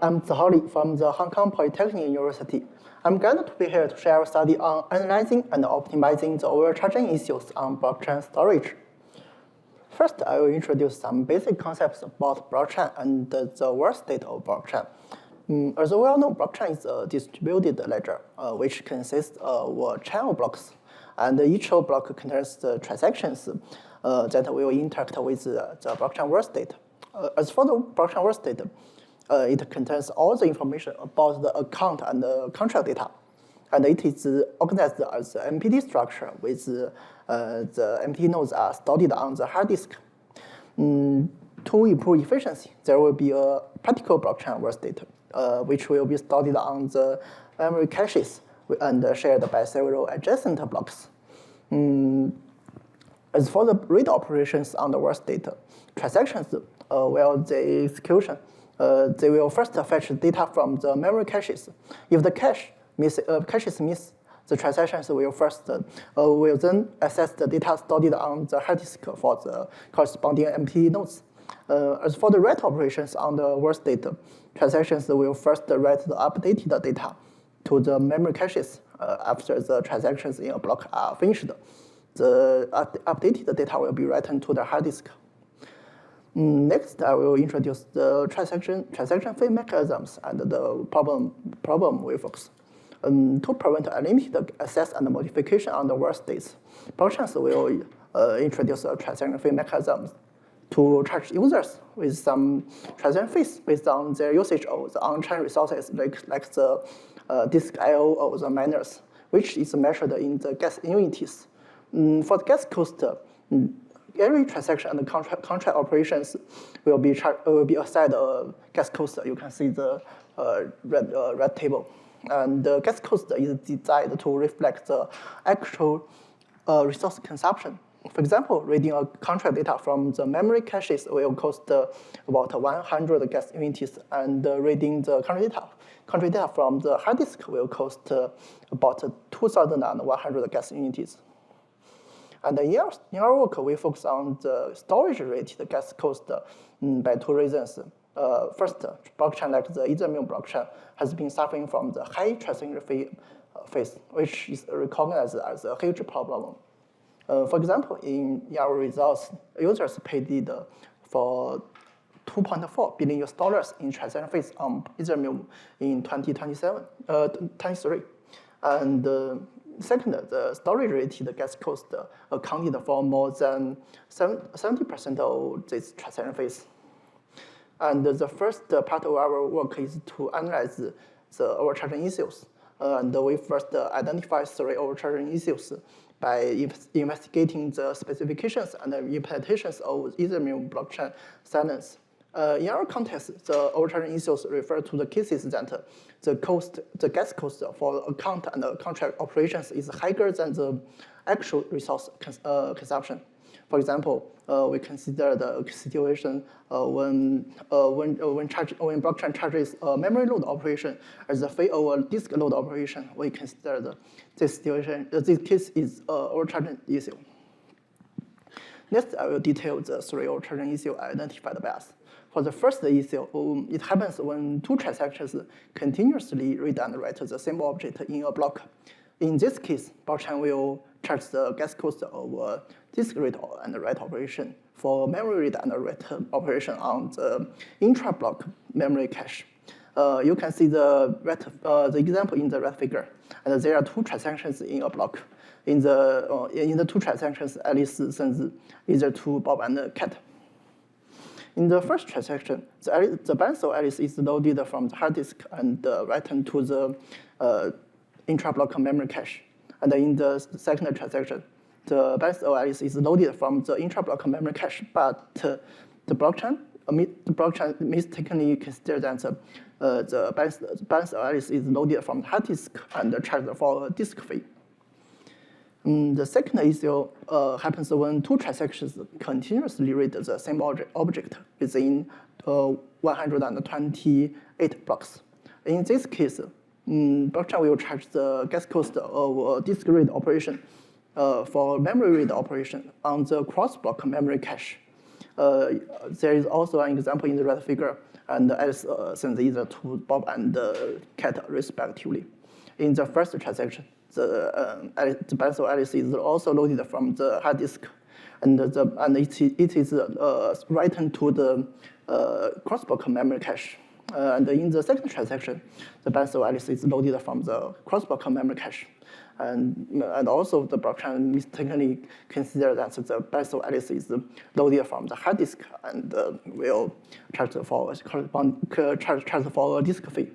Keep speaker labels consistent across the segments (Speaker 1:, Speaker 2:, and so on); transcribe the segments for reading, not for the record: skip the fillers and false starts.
Speaker 1: I'm Zihao from the Hong Kong Polytechnic University. I'm glad to be here to share a study on analyzing and optimizing the overcharging issues on blockchain storage. First, I will introduce some basic concepts about blockchain and the world state of blockchain. As we all know, blockchain is a distributed ledger, which consists of a chain of blocks, and each block contains the transactions that will interact with the blockchain world state. As for the blockchain world state, it contains all the information about the account and the contract data, and it is organized as an MPD structure with the MPD nodes are stored on the hard disk. To improve efficiency, there will be a particle blockchain world state, which will be stored on the memory caches and shared by several adjacent blocks. As for the read operations on the world state, transactions, while the execution, they will first fetch data from the memory caches. If the caches miss, the transactions will then access the data stored on the hard disk for the corresponding MPD nodes. As for the write operations on the world state, transactions will first write the updated data to the memory caches after the transactions in a block are finished. The updated data will be written to the hard disk. Next, I will introduce the transaction fee mechanisms and the problem we focus. To prevent unlimited access and modification on the world states, blockchains will introduce a transaction fee mechanism to charge users with some transaction fees based on their usage of the on-chain resources like the disk I/O of the miners, which is measured in the gas units. For the gas cost, every transaction and contract operations will be assigned a gas cost. You can see the red table. And the gas cost is designed to reflect the actual resource consumption. For example, reading a contract data from the memory caches will cost about 100 gas units, and reading the contract data from the hard disk will cost about 2,100 gas units. And in our work, we focus on the storage-related gas cost by two reasons. First, blockchain like the Ethereum blockchain has been suffering from the high transaction fee phase, which is recognized as a huge problem. For example, in our results, users paid for $2.4 billion in transaction fees on Ethereum in 2023. And second, the storage-related gas cost accounted for more than 70% of these transaction fees. And the first part of our work is to analyze the overcharging issues. And we first identify 3 overcharging issues by investigating the specifications and implementations of Ethereum blockchain silence. In our context, the overcharging issues refer to the cases that the gas cost for account and contract operations is higher than the actual resource consumption. For example, we consider the situation when blockchain charges a memory load operation as a fee of a disk load operation. We consider this case is an overcharging issue. Next, I will detail the 3 overcharging issues identified by us. For the first issue, it happens when 2 transactions continuously read and write the same object in a block. In this case, blockchain will charge the gas cost of disk read and write operation for memory read and write operation on the intra-block memory cache. You can see the example in the red figure, and there are 2 transactions in a block. In the 2 transactions, Alice sends either to Bob and Cat. In the first transaction, the balance of Alice is loaded from the hard disk and written to the intra-block memory cache. And in the second transaction, the balance of Alice is loaded from the intra-block memory cache, but the blockchain mistakenly considers that the balance of Alice is loaded from the hard disk and charged for a disk fee. The second issue happens when 2 transactions continuously read the same object within 128 blocks. In this case, blockchain will charge the gas cost of a disk read operation for memory read operation on the cross-block memory cache. There is also an example in the right figure, and Alice sends either to Bob and Cat respectively. In the first transaction, the Benzo Alice is also loaded from the hard disk, and it is written to the cross-block memory cache. And in the second transaction, the Benzo Alice is loaded from the cross-block memory cache. And also the blockchain mistakenly consider that the Benzo Alice is loaded from the hard disk and will charge for a disk fee.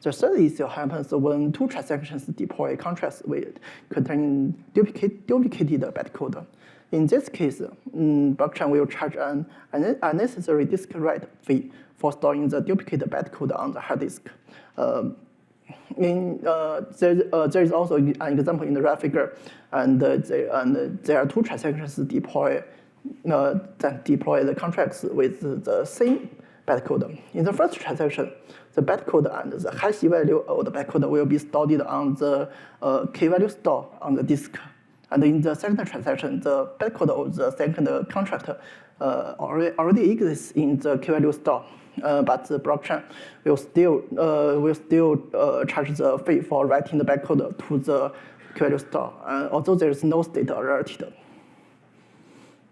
Speaker 1: The third issue happens when two transactions deploy contracts with containing duplicated bytecode. In this case, blockchain will charge an unnecessary disk write fee for storing the duplicated bytecode on the hard disk. There is also an example in the right figure, and there are two transactions that deploy the contracts with the same bytecode. In the first transaction, the bytecode and the hash value of the bytecode will be stored on the key value store on the disk. And in the second transaction, the bytecode of the second contract already exists in the key value store. But the blockchain will still charge the fee for writing the bytecode to the key value store, although there is no state alerted.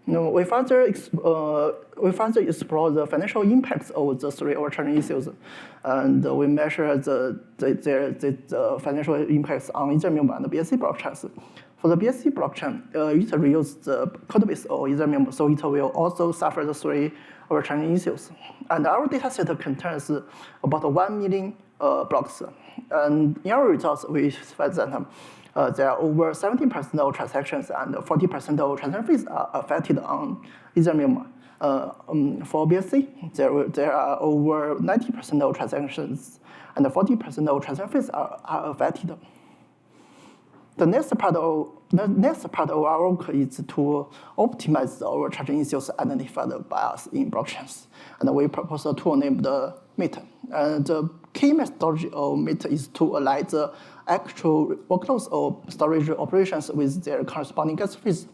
Speaker 1: We further explore the financial impacts of the three overcharging issues, and we measure the financial impacts on Ethereum and the BSC blockchains. For the BSC blockchain, it reuses the codebase of Ethereum, so it will also suffer the three overcharging issues. And our dataset contains about 1 million blocks. And in our results, we find that there are over 70% of transactions and 40% of transaction fees are affected on Ethereum. For BSC, there are over 90% of transactions and 40% of transaction fees are affected. The next part of our work is to optimize the overcharging issues identified by us in blockchains. And we propose a tool named Maat. And the key methodology of Maat is to align the actual workloads of storage operations with their corresponding gas fees.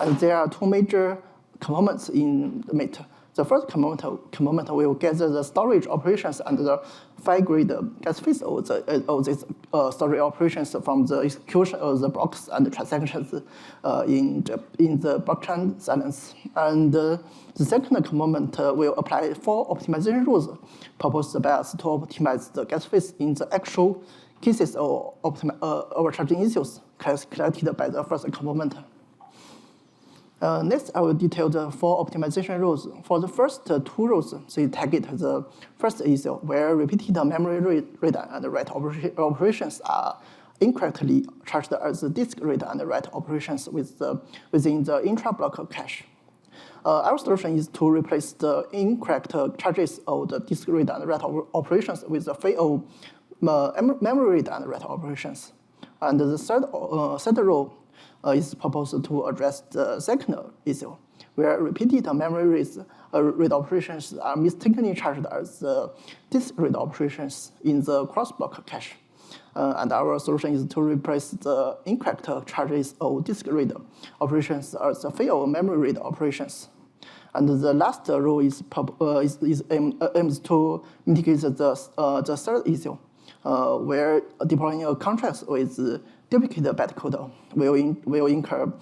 Speaker 1: And there are two major components in the Maat. The first component will gather the storage operations and the fine-grade gas fees of these storage operations from the execution of the blocks and transactions in the blockchain silence. And the second component will apply 4 optimization rules proposed by us to optimize the gas fees in the actual cases of overcharging issues collected by the first component. Next, I will detail the 4 optimization rules. For the first 2 rules, they target the first issue, where repeated memory read and write operations are incorrectly charged as disk read and write operations within the intra-block cache. Our solution is to replace the incorrect charges of the disk read and write operations with the fee of memory read and write operations. And the third rule is proposed to address the second issue, where repeated memory read operations are mistakenly charged as disk read operations in the cross-block cache. And our solution is to replace the incorrect charges of disk read operations as the fee of memory read operations. And the last rule aims to mitigate the third issue, where deploying a contract with duplicated bytecode will incur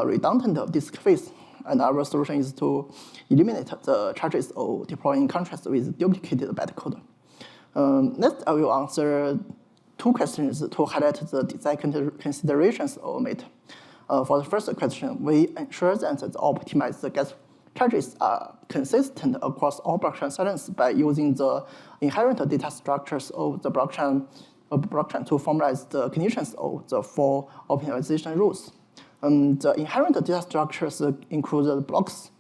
Speaker 1: redundant disk fees, and our solution is to eliminate the charges of deploying contracts with duplicated bytecode. Next, I will answer 2 questions to highlight the design considerations of Maat. For the first question, we ensure that the optimized gas charges are consistent across all blockchain settings by using the inherent data structures of the blockchain to formalize the conditions of the 4 optimization rules. The inherent data structures include the blocks,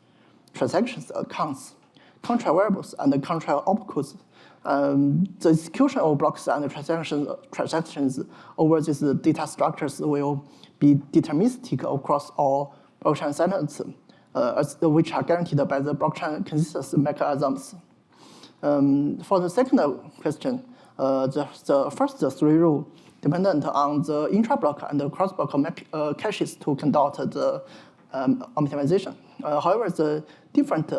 Speaker 1: transactions, accounts, contract variables, and contract outputs. The execution of blocks and transactions over these data structures will be deterministic across all blockchain settings, which are guaranteed by the blockchain consistency mechanisms. For the second question, the first 3 rules dependent on the intra-block and the cross-block caches to conduct the optimization. However, the different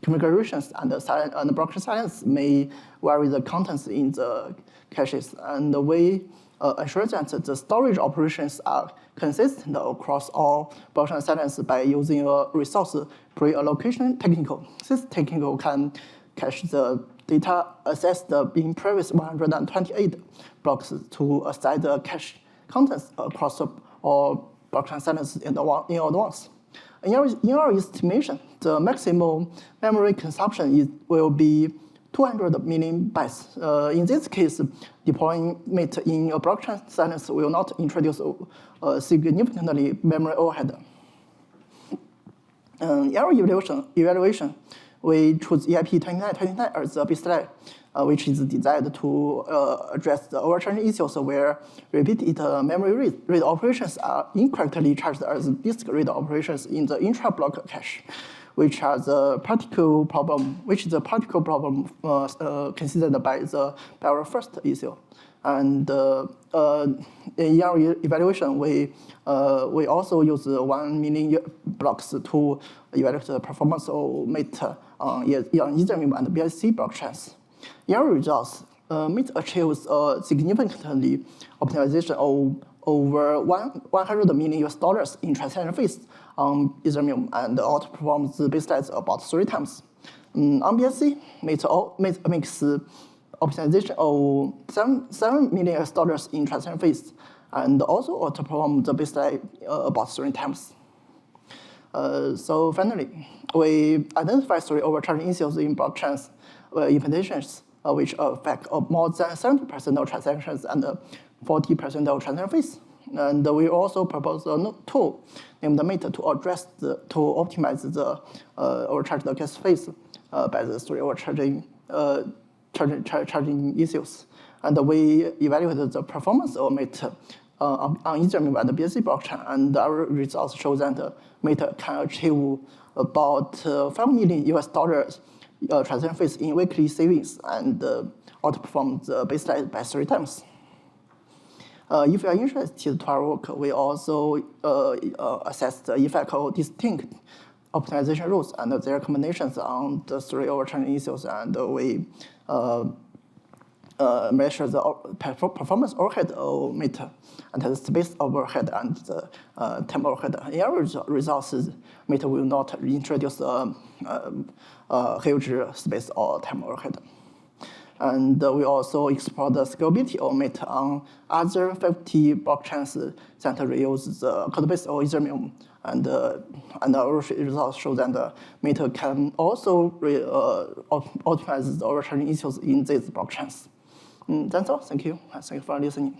Speaker 1: configurations and the blockchain silence may vary the contents in the caches, and we ensure that the storage operations are consistent across all blockchain silence by using a resource pre-allocation technique. This technique can cache the data accessed in previous 128 blocks to assign the cache contents across all blockchain silence in advance. In our estimation, the maximum memory consumption will be 200 million bytes. In this case, deploying Maat in a blockchain silence will not introduce significantly memory overhead. In our evaluation, we choose EIP 2929 as the baseline, which is designed to address the overcharging issues where repeated memory read operations are incorrectly charged as disk read operations in the intra-block cache, which is the particular problem considered by our first issue. And in our evaluation, we also use 1 million blocks to evaluate the performance of Maat on Ethereum and BSC blockchains. In our results, Maat achieves a significantly optimization of over $100 million in transaction fees on Ethereum and outperforms the baselines about 3 times. On BSC, Maat makes optimization of $7 million in transaction fees and also outperforms the baseline about 3 times. So finally, we identify 3 overcharging issues in blockchains implementations, which affect more than 70% of transactions and 40% of transaction fees. And we also propose a tool named Maat to optimize the overcharge the gas fees by the 3 overcharging charging issues. And we evaluated the performance of Maat on Ethereum and the BSC blockchain, and our results show that Maat can achieve about $5 million transaction fees in weekly savings and outperform the baseline by 3 times. If you are interested to our work, we also assess the effect of distinct optimization rules and their combinations on the 3 overcharging issues, and we measure the performance overhead of Maat and the space overhead and the time overhead. In our results, Maat will not introduce a huge space or time overhead. And we also explore the scalability of Maat on other 50 blockchains that reuse the codebase of Ethereum. And our results show that Maat can also optimize the overcharging issues in these blockchains. That's all. Thank you. Thank you for listening.